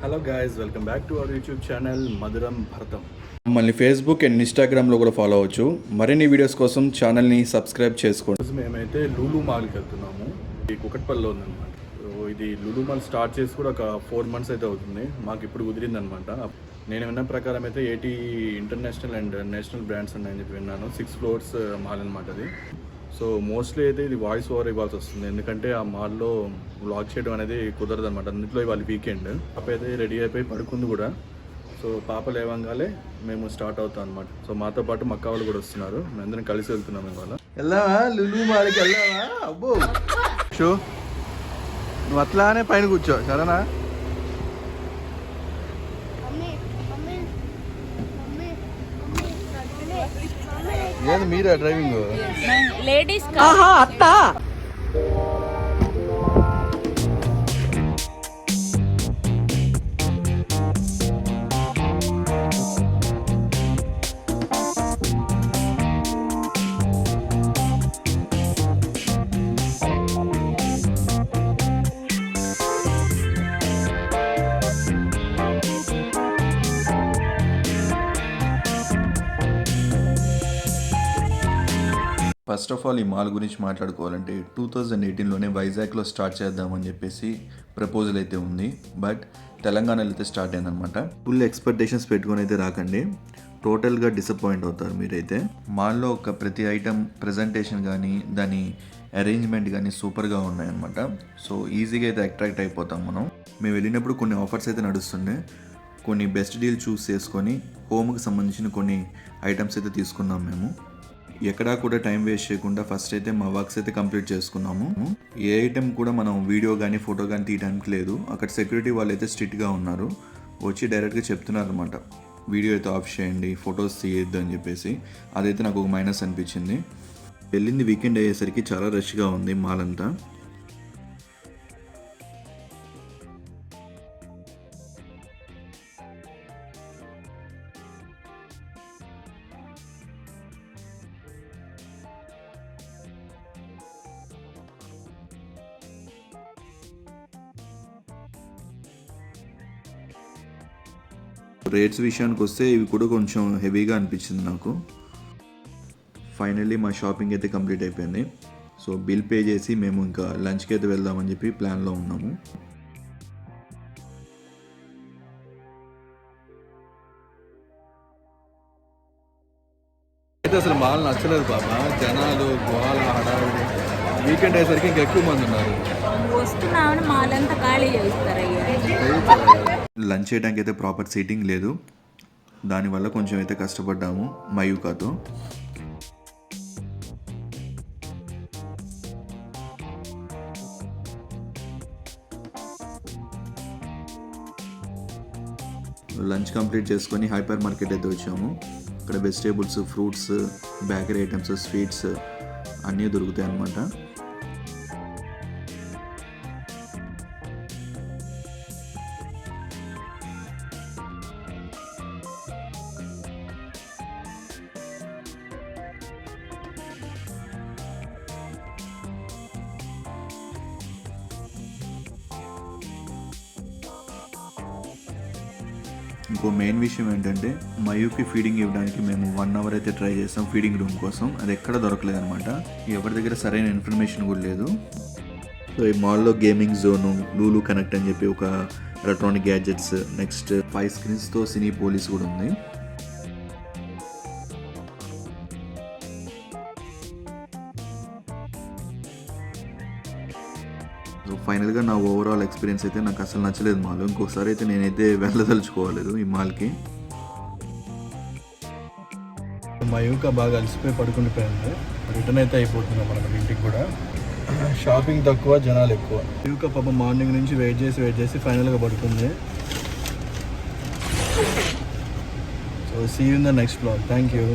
Hello guys, welcome back to our YouTube channel మధురం భరతం. మమ్మల్ని ఫేస్బుక్ అండ్ ఇన్స్టాగ్రామ్లో కూడా ఫాలో అవ్వచ్చు. మరిన్ని వీడియోస్ కోసం ఛానల్ని సబ్స్క్రైబ్ చేసుకోండి. మేమైతే లూలు మాల్కి వెళ్తున్నాము. ఈ కుకట్పల్లిలో ఉందన్నమాట. ఇది లూలు మాల్ స్టార్ట్ చేసి కూడా ఒక 4 months అయితే అవుతుంది. మాకు ఇప్పుడు కుదిరిందనమాట. నేను విన్న ప్రకారం అయితే 80 ఇంటర్నేషనల్ అండ్ నేషనల్ బ్రాండ్స్ ఉన్నాయని చెప్పి విన్నాను. 6 floors మాల్ అనమాట అది. సో మోస్ట్లీ అయితే ఇది వాయిస్ ఓవర్ ఇవ్వాల్సి వస్తుంది, ఎందుకంటే ఆ మాల్లో వ్లాగ్ చేయడం అనేది కుదరదు అనమాట. అన్నింటిలో ఇవాళ వీకెండ్. పాప అయితే రెడీ అయిపోయి పడుకుంది కూడా. సో పాప లేవంగానే మేము స్టార్ట్ అవుతాం అనమాట. సో మాతో పాటు మక్క వాళ్ళు కూడా వస్తున్నారు. మేమందరం కలిసి వెళ్తున్నాం ఇవాళ. వెళ్దామా లులు మాల్కి వెళ్దామా? అబ్బో షో, నువ్వు అట్లానే పైన కూర్చో సరేనా? ఏది మీరా డ్రైవింగ్? లేడీస్ అత్త ఫస్ట్ ఆఫ్ ఆల్ ఈ మాల్ గురించి మాట్లాడుకోవాలంటే 2018లోనే వైజాగ్లో స్టార్ట్ చేద్దామని చెప్పేసి ప్రపోజల్ అయితే ఉంది. బట్ తెలంగాణలో అయితే స్టార్ట్ అయిందనమాట. ఫుల్ ఎక్స్పెక్టేషన్స్ పెట్టుకొని అయితే రాకండి, టోటల్గా డిసప్పాయింట్ అవుతారు మీరైతే. మాల్లో ఒక ప్రతి ఐటమ్ ప్రజెంటేషన్ కానీ దాని అరేంజ్మెంట్ కానీ సూపర్గా ఉన్నాయన్నమాట. సో ఈజీగా అయితే అట్రాక్ట్ అయిపోతాం మనం. మేము వెళ్ళినప్పుడు కొన్ని ఆఫర్స్ అయితే నడుస్తుండే. కొన్ని బెస్ట్ డీల్ చూస్ చేసుకొని హోమ్కి సంబంధించిన కొన్ని ఐటమ్స్ అయితే తీసుకున్నాం మేము. ఎక్కడా కూడా టైం వేస్ట్ చేయకుండా ఫస్ట్ అయితే మా వర్క్స్ అయితే కంప్లీట్ చేసుకున్నాము. ఏ ఐటెం కూడా మనం వీడియో కానీ ఫోటో కానీ తీయడానికి లేదు. అక్కడ సెక్యూరిటీ వాళ్ళు అయితే స్ట్రిక్ట్గా ఉన్నారు. వచ్చి డైరెక్ట్గా చెప్తున్నారు అనమాట, వీడియో అయితే ఆఫ్ చేయండి, ఫొటోస్ తీయొద్దు అని చెప్పేసి. అదైతే నాకు ఒక మైనస్ అనిపించింది. వెళ్ళింది వీకెండ్ అయ్యేసరికి చాలా రష్గా ఉంది మాల్ అంతా. రేట్స్ విషయానికి వస్తే ఇవి కూడా కొంచెం హెవీగా అనిపించింది నాకు. ఫైనల్లీ మా షాపింగ్ అయితే కంప్లీట్ అయిపోయింది. సో బిల్ పే చేసి మేము ఇంకా లంచ్కి అయితే వెళ్దామని చెప్పి ప్లాన్లో ఉన్నాము. అయితే అసలు మాల్ నచ్చలేదు పాప. జనాలు గోల హడావిడి. వీకెండ్ అయ్యేసరికి ఇంకా ఎక్కువ మంది ఉన్నారు. వస్తున్నామని మాల్ అంతా ఖాళీ చేస్తారయ్యా. లంచ్ చేయడానికి అయితే ప్రాపర్ సీటింగ్ లేదు. దానివల్ల కొంచెం అయితే కష్టపడ్డాము మయూకాతో. లంచ్ కంప్లీట్ చేసుకొని హైపర్ మార్కెట్ అయితే వచ్చాము. ఇక్కడ vegetables, fruits, bakery items, sweets అన్నీ దొరుకుతాయి అన్నమాట. ఇంకో మెయిన్ విషయం ఏంటంటే మయూకి ఫీడింగ్ ఇవ్వడానికి మేము 1 hour అయితే ట్రై చేసాం ఫీడింగ్ రూమ్ కోసం. అది ఎక్కడ దొరకలేదు అనమాట. ఎవరి దగ్గర సరైన ఇన్ఫర్మేషన్ కూడా లేదు. సో ఈ మాల్లో గేమింగ్ జోను, లూలు కనెక్ట్ అని చెప్పి ఒక ఎలక్ట్రానిక్ గ్యాడ్జెట్స్, నెక్స్ట్ 5 screensతో సినీ పోలీస్ కూడా ఉంది. సో ఫైనల్గా నా ఓవరాల్ ఎక్స్పీరియన్స్ అయితే నాకు అసలు నచ్చలేదు మాల్. ఇంకొకసారి అయితే నేనైతే వెళ్ళదలుచుకోలేదు ఈ మాల్కి. మయూక బాగా అలసిపోయి పడుకుండిపోయింది. రిటర్న్ అయితే అయిపోతున్నాం మనం ఇంటికి కూడా. షాపింగ్ తక్కువ, జనాలు ఎక్కువ. మయూక పాప మార్నింగ్ నుంచి వెయిట్ చేసి ఫైనల్గా పడుకుంది. So see you in the next blog. Thank you.